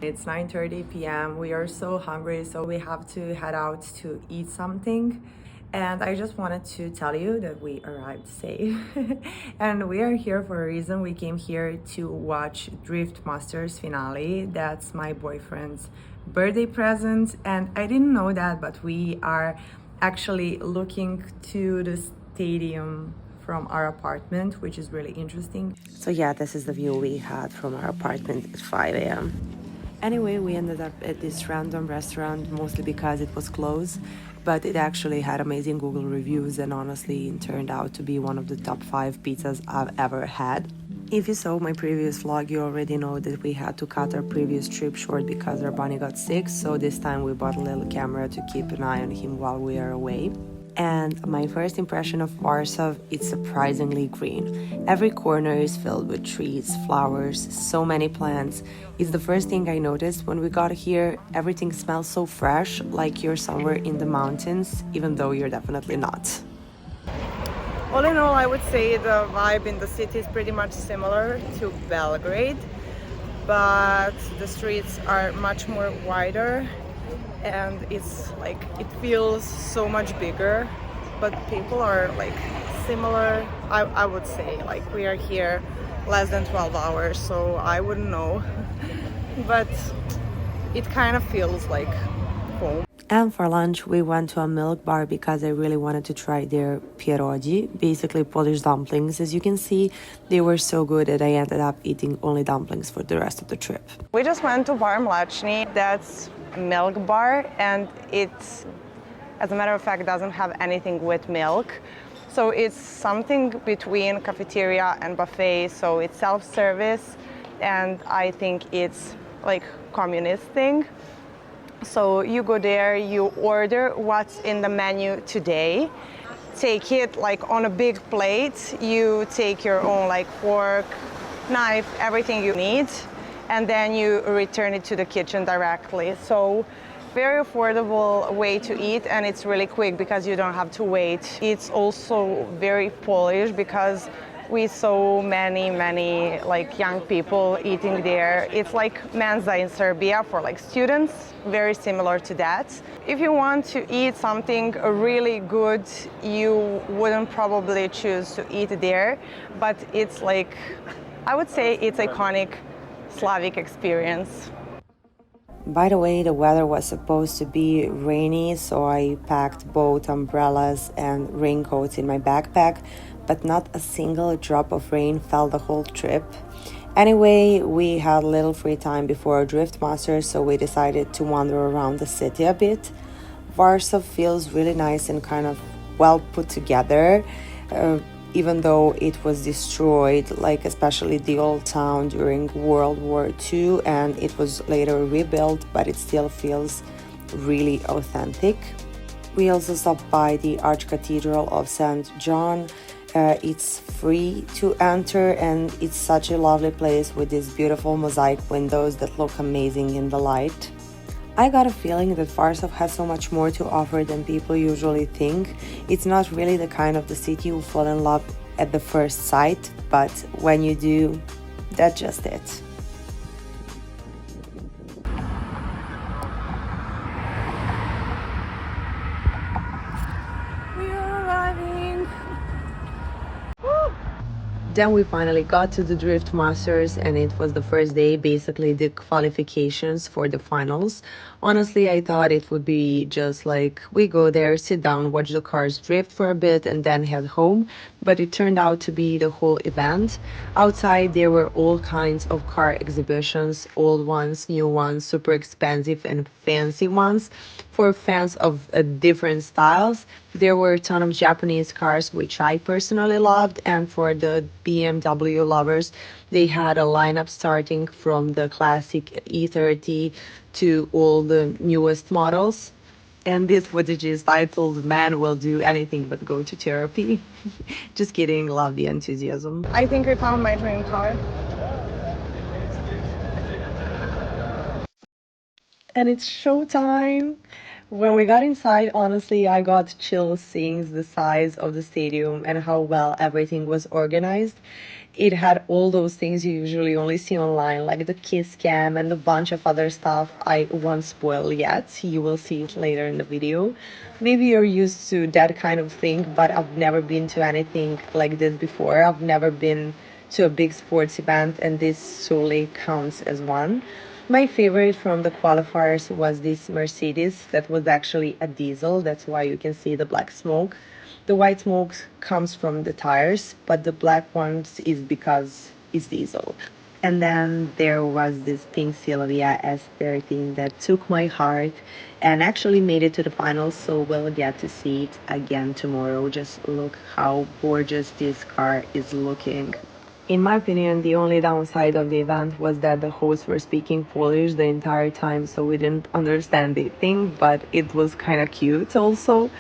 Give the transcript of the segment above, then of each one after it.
It's 9:30 p.m. We are so hungry, so we have to head out to eat something. And I just wanted to tell you that we arrived safe. And we are here for a reason. We came here to watch Drift Masters finale. That's my boyfriend's birthday present. And I didn't know that, but we are actually looking to the stadium from our apartment, which is really interesting. So yeah, this is the view we had from our apartment at 5 a.m. Anyway, we ended up at this random restaurant, mostly because it was closed, but it actually had amazing Google reviews, and honestly, it turned out to be one of the top 5 pizzas I've ever had. If you saw my previous vlog, you already know that we had to cut our previous trip short because our bunny got sick, so this time we bought a little camera to keep an eye on him while we are away. And my first impression of Warsaw, it's surprisingly green. Every corner is filled with trees, flowers, so many plants. It's the first thing I noticed when we got here. Everything smells so fresh, like you're somewhere in the mountains, even though you're definitely not. All in all, I would say the vibe in the city is pretty much similar to Belgrade, but the streets are much more wider and it's like it feels so much bigger, but people are like similar. I would say like we are here less than 12 hours, so I wouldn't know. But it kind of feels like home. And for lunch, we went to a milk bar because I really wanted to try their pierogi, basically Polish dumplings. As you can see, they were so good that I ended up eating only dumplings for the rest of the trip. We just went to Bar Mleczny. That's a milk bar, and it's, as a matter of fact, doesn't have anything with milk. So it's something between cafeteria and buffet. So it's self-service, and I think it's like communist thing. So you go there, you order what's in the menu today, take it like on a big plate, you take your own like fork, knife, everything you need, and then you return it to the kitchen directly. So very affordable way to eat, and it's really quick because you don't have to wait. It's also very Polish because we saw many like young people eating there. It's like mensa in Serbia for like students, very similar to that. If you want to eat something really good, you wouldn't probably choose to eat there, but it's like, I would say it's iconic Slavic experience. By the way, the weather was supposed to be rainy, so I packed both umbrellas and raincoats in my backpack, but not a single drop of rain fell the whole trip. Anyway, we had a little free time before our Drift Masters, so we decided to wander around the city a bit. Warsaw feels really nice and kind of well put together, even though it was destroyed, like especially the old town during World War II, and it was later rebuilt, but it still feels really authentic. We also stopped by the Archcathedral of St. John. It's free to enter, and it's such a lovely place with these beautiful mosaic windows that look amazing in the light. I got a feeling that Warsaw has so much more to offer than people usually think. It's not really the kind of the city you fall in love at the first sight, but when you do, that's just it. We are arriving! Then we finally got to the Drift Masters, and it was the first day, basically the qualifications for the finals. Honestly, I thought it would be just like we go there, sit down, watch the cars drift for a bit, and then head home. But it turned out to be the whole event. Outside, there were all kinds of car exhibitions, old ones, new ones, super expensive and fancy ones. For fans of different styles, there were a ton of Japanese cars, which I personally loved, and for the BMW lovers, they had a lineup starting from the classic E30 to all the newest models. And this footage is titled "Man Will Do Anything But Go to Therapy." Just kidding, love the enthusiasm. I think we found my dream car. And it's showtime. When we got inside, honestly, I got chills seeing the size of the stadium and how well everything was organized. It had all those things you usually only see online, like the kiss cam and a bunch of other stuff I won't spoil yet. You will see it later in the video. Maybe you're used to that kind of thing, but I've never been to anything like this before. I've never been to a big sports event, and this solely counts as one. My favorite from the qualifiers was this Mercedes that was actually a diesel. That's why you can see the black smoke. The white smoke comes from the tires, but the black ones is because it's diesel. And then there was this pink Sylvia S13 that took my heart and actually made it to the finals, so we'll get to see it again tomorrow. Just look how gorgeous this car is looking. In my opinion, the only downside of the event was that the hosts were speaking Polish the entire time, so we didn't understand the thing, but it was kind of cute also.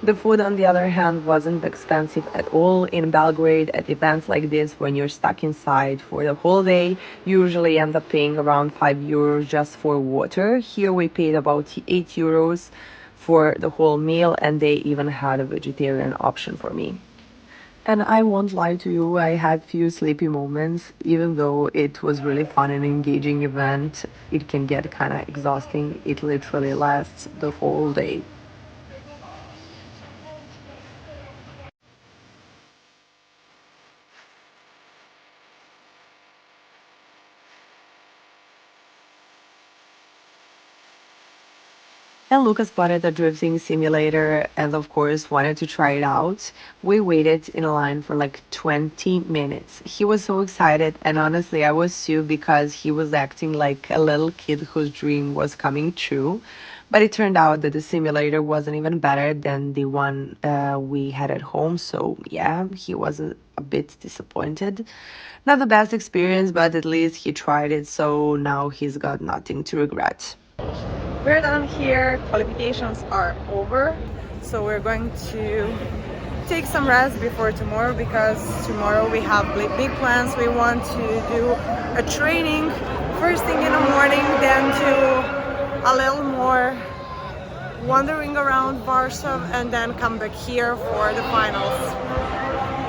The food, on the other hand, wasn't expensive at all. In Belgrade, at events like this, when you're stuck inside for the whole day, you usually end up paying around €5 just for water. Here we paid about €8 for the whole meal, and they even had a vegetarian option for me. And I won't lie to you, I had few sleepy moments. Even though it was really fun and engaging event, it can get kind of exhausting. It literally lasts the whole day. And Lucas spotted a drifting simulator and, of course, wanted to try it out. We waited in a line for like 20 minutes. He was so excited, and honestly, I was too because he was acting like a little kid whose dream was coming true. But it turned out that the simulator wasn't even better than the one we had at home, so yeah, he was a bit disappointed. Not the best experience, but at least he tried it, so now he's got nothing to regret. We're done here, qualifications are over, so we're going to take some rest before tomorrow because tomorrow we have big plans. We want to do a training first thing in the morning, then do a little more wandering around Warsaw and then come back here for the finals.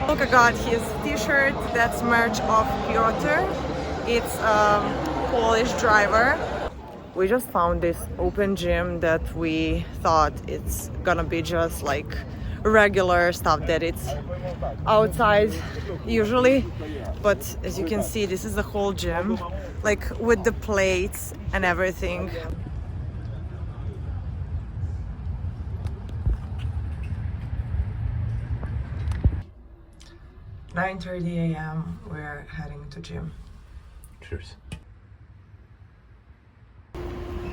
Luka got his t-shirt, that's merch of Piotr. It's a Polish driver. We just found this open gym that we thought it's gonna be just like regular stuff that it's outside usually, but as you can see, this is the whole gym, like with the plates and everything. "9:30 a.m. we're heading to gym." Cheers.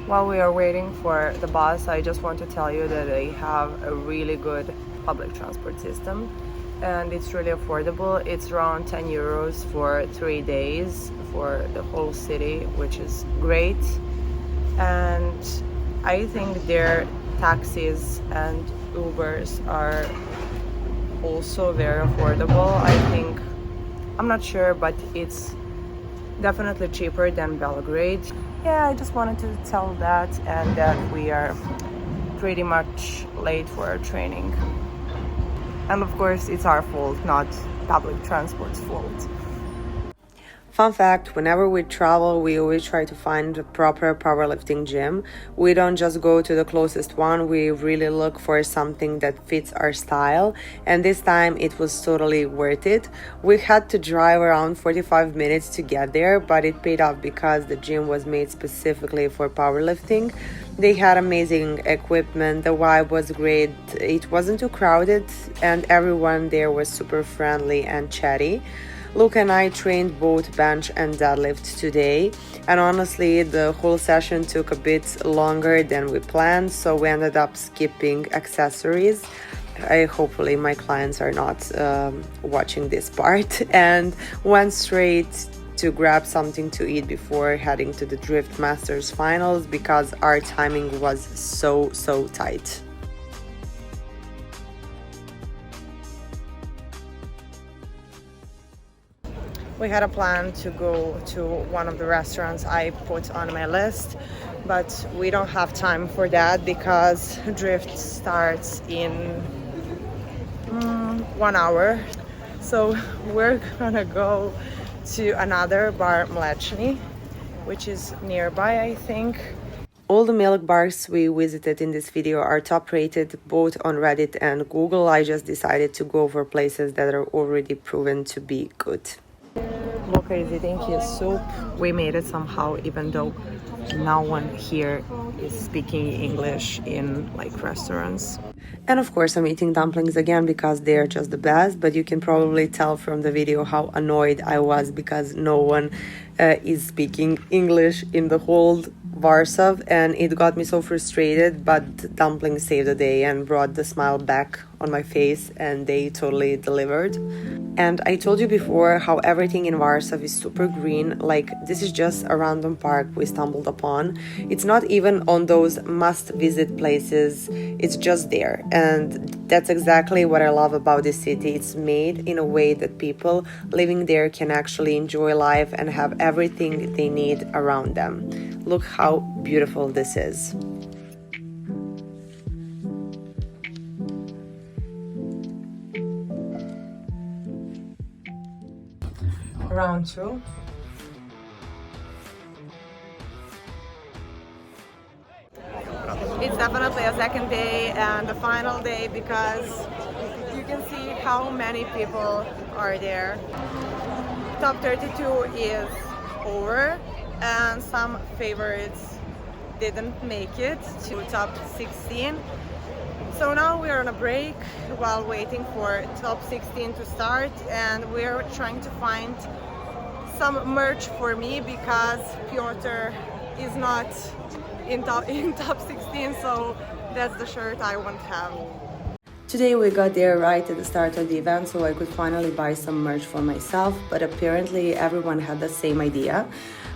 While we are waiting for the bus, I just want to tell you that they have a really good public transport system and it's really affordable. It's around €10 for 3 days for the whole city, which is great. And I think their taxis and Ubers are also very affordable. I think, I'm not sure, but it's definitely cheaper than Belgrade. Yeah, I just wanted to tell that, and that we are pretty much late for our training. And of course, it's our fault, not public transport's fault. Fun fact, whenever we travel, we always try to find a proper powerlifting gym. We don't just go to the closest one, we really look for something that fits our style. And this time it was totally worth it. We had to drive around 45 minutes to get there, but it paid off because the gym was made specifically for powerlifting. They had amazing equipment, the vibe was great, it wasn't too crowded, and everyone there was super friendly and chatty. Luke and I trained both bench and deadlift today, and honestly the whole session took a bit longer than we planned, so we ended up skipping accessories. Hopefully my clients are not watching this part, and went straight to grab something to eat before heading to the Drift Masters finals because our timing was so tight. We had a plan to go to one of the restaurants I put on my list, but we don't have time for that because drift starts in 1 hour. So we're gonna go to another bar, Mleczny, which is nearby, I think. All the milk bars we visited in this video are top rated both on Reddit and Google. I just decided to go for places that are already proven to be good. Luca is eating his soup. We made it somehow, even though no one here is speaking English in like restaurants. And of course I'm eating dumplings again because they are just the best, but you can probably tell from the video how annoyed I was because no one is speaking English in the whole Warsaw, and it got me so frustrated, but dumplings saved the day and brought the smile back on my face, and they totally delivered. And I told you before how everything in Warsaw is super green. Like, this is just a random park we stumbled upon. It's not even on those must-visit places, it's just there. And that's exactly what I love about this city. It's made in a way that people living there can actually enjoy life and have everything they need around them. Look how beautiful this is. Round 2. It's definitely a second day and the final day because you can see how many people are there. Top 32 is over and some favorites didn't make it to top 16. So now we're on a break while waiting for top 16 to start, and we're trying to find some merch for me because Piotr is not in top 16, so that's the shirt I want to have. Today we got there right at the start of the event, so I could finally buy some merch for myself, but apparently everyone had the same idea.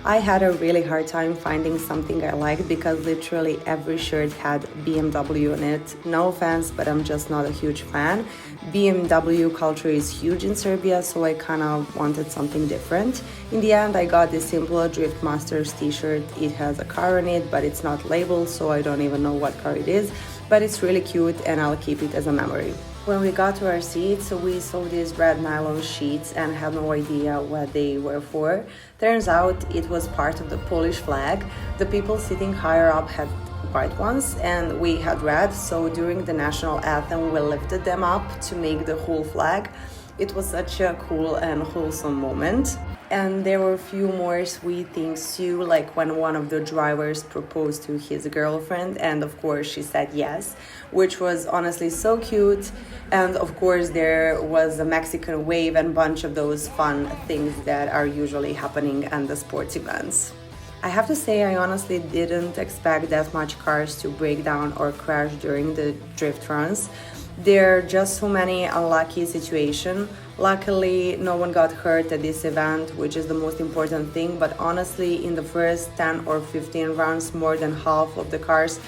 I had a really hard time finding something I liked because literally every shirt had BMW on it. No offense, but I'm just not a huge fan. BMW culture is huge in Serbia, so I kind of wanted something different. In the end, I got this simple Drift Masters t-shirt. It has a car on it, but it's not labeled, so I don't even know what car it is. But it's really cute and I'll keep it as a memory. When we got to our seats, we saw these red nylon sheets and had no idea what they were for. Turns out it was part of the Polish flag. The people sitting higher up had white ones and we had red, so during the national anthem we lifted them up to make the whole flag. It was such a cool and wholesome moment. And there were a few more sweet things too, like when one of the drivers proposed to his girlfriend, and of course she said yes, which was honestly so cute. And of course there was a Mexican wave and a bunch of those fun things that are usually happening at the sports events. I have to say I honestly didn't expect that much cars to break down or crash during the drift runs. There are just so many unlucky situations. Luckily, no one got hurt at this event, which is the most important thing, but honestly, in the first 10 or 15 rounds, more than half of the cars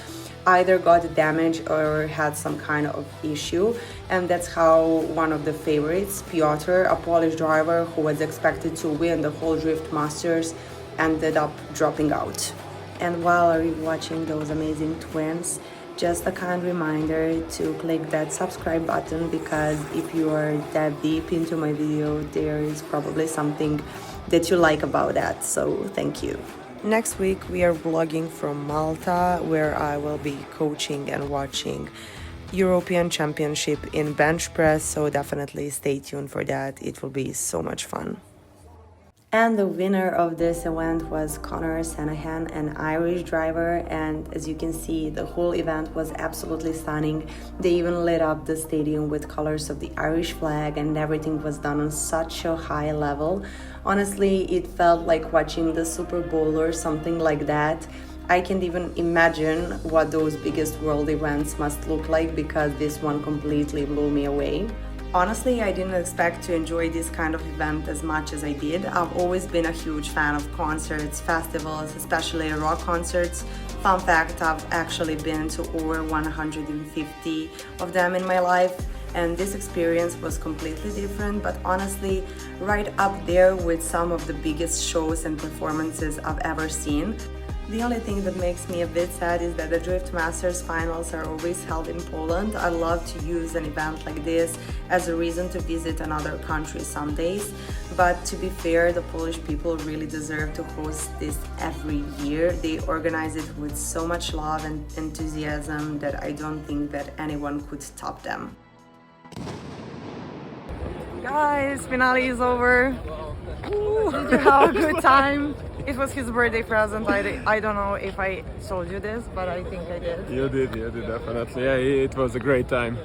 either got damaged or had some kind of issue, and that's how one of the favorites, Piotr, a Polish driver who was expected to win the whole Drift Masters, ended up dropping out. And while rewatching those amazing twins, just a kind reminder to click that subscribe button, because if you are that deep into my video, there is probably something that you like about that, so thank you. Next week we are vlogging from Malta, where I will be coaching and watching European Championship in bench press, so definitely stay tuned for that. It will be so much fun. And the winner of this event was Conor Sanahan, an Irish driver, and as you can see, the whole event was absolutely stunning. They even lit up the stadium with colors of the Irish flag, and everything was done on such a high level. Honestly, it felt like watching the Super Bowl or something like that. I can't even imagine what those biggest world events must look like, because this one completely blew me away. Honestly, I didn't expect to enjoy this kind of event as much as I did. I've always been a huge fan of concerts, festivals, especially rock concerts. Fun fact, I've actually been to over 150 of them in my life, and this experience was completely different, but honestly, right up there with some of the biggest shows and performances I've ever seen. The only thing that makes me a bit sad is that the Drift Masters finals are always held in Poland. I love to use an event like this as a reason to visit another country some days, but to be fair, the Polish people really deserve to host this every year. They organize it with so much love and enthusiasm that I don't think that anyone could top them. Guys, finale is over. Did you have a good time? It was his birthday present. I don't know if I told you this, but I think I did. You did definitely. Yeah, it was a great time.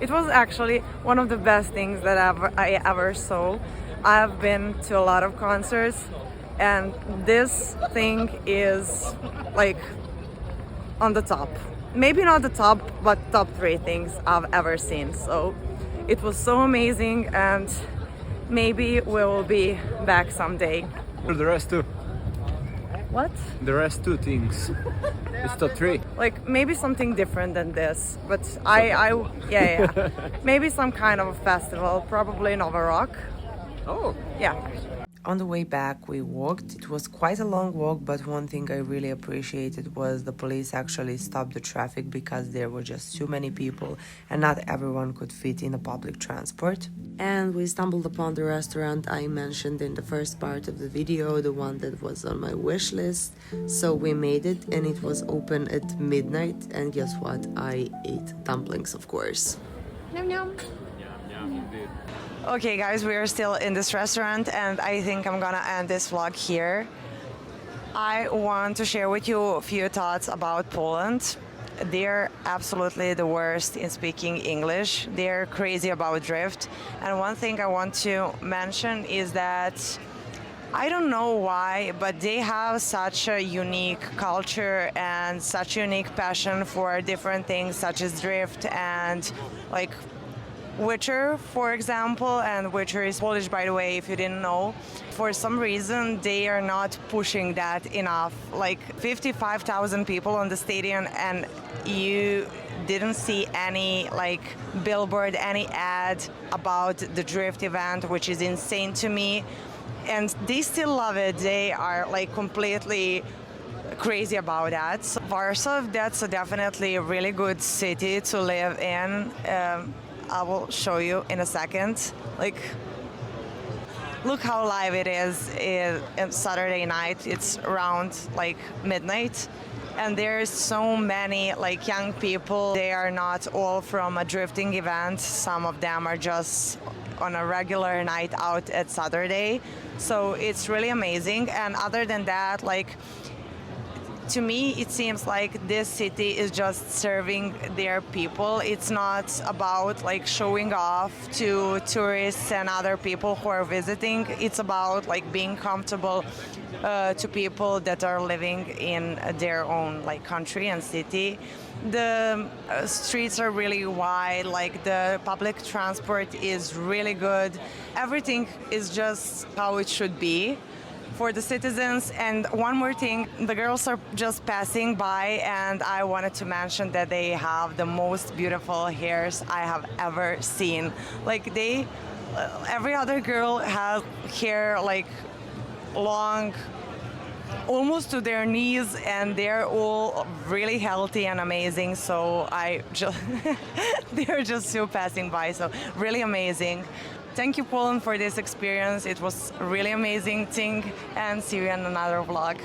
It was actually one of the best things that I ever saw. I have been to a lot of concerts, and this thing is like on the top. Maybe not the top, but top 3 things I've ever seen. So it was so amazing, and maybe we will be back someday. The rest too. What? The rest 2 things. It's top 3. Like maybe something different than this, but yeah. Maybe some kind of a festival, probably Nova Rock. Oh. Yeah. On the way back, we walked. It was quite a long walk, but one thing I really appreciated was the police actually stopped the traffic because there were just too many people and not everyone could fit in a public transport. And we stumbled upon the restaurant I mentioned in the first part of the video, the one that was on my wish list. So we made it, and it was open at midnight. And guess what? I ate dumplings, of course. Yum yum. Indeed. Okay guys, we are still in this restaurant, and I think I'm gonna end this vlog here. I want to share with you a few thoughts about Poland. They're absolutely the worst in speaking English. They're crazy about drift. And one thing I want to mention is that I don't know why, but they have such a unique culture and such a unique passion for different things such as drift and like Witcher, for example, and Witcher is Polish, by the way, if you didn't know. For some reason, they are not pushing that enough. Like 55,000 people on the stadium, and you didn't see any like billboard, any ad about the drift event, which is insane to me. And they still love it. They are like completely crazy about that. So Warsaw, that's definitely a really good city to live in. I will show you in a second. Like, look how live it is in Saturday night. It's around like midnight, and there's so many like young people. They are not all from a drifting event. Some of them are just on a regular night out at Saturday. So it's really amazing. And other than that, like, to me, it seems like this city is just serving their people. It's not about like showing off to tourists and other people who are visiting. It's about like being comfortable to people that are living in their own like country and city. The streets are really wide, like the public transport is really good. Everything is just how it should be for the citizens. And one more thing, the girls are just passing by, and I wanted to mention that they have the most beautiful hairs I have ever seen. Like they, every other girl has hair like long, almost to their knees, and they're all really healthy and amazing. So I just, they're just still passing by, so really amazing. Thank you, Poland, for this experience. It was a really amazing thing, and see you in another vlog.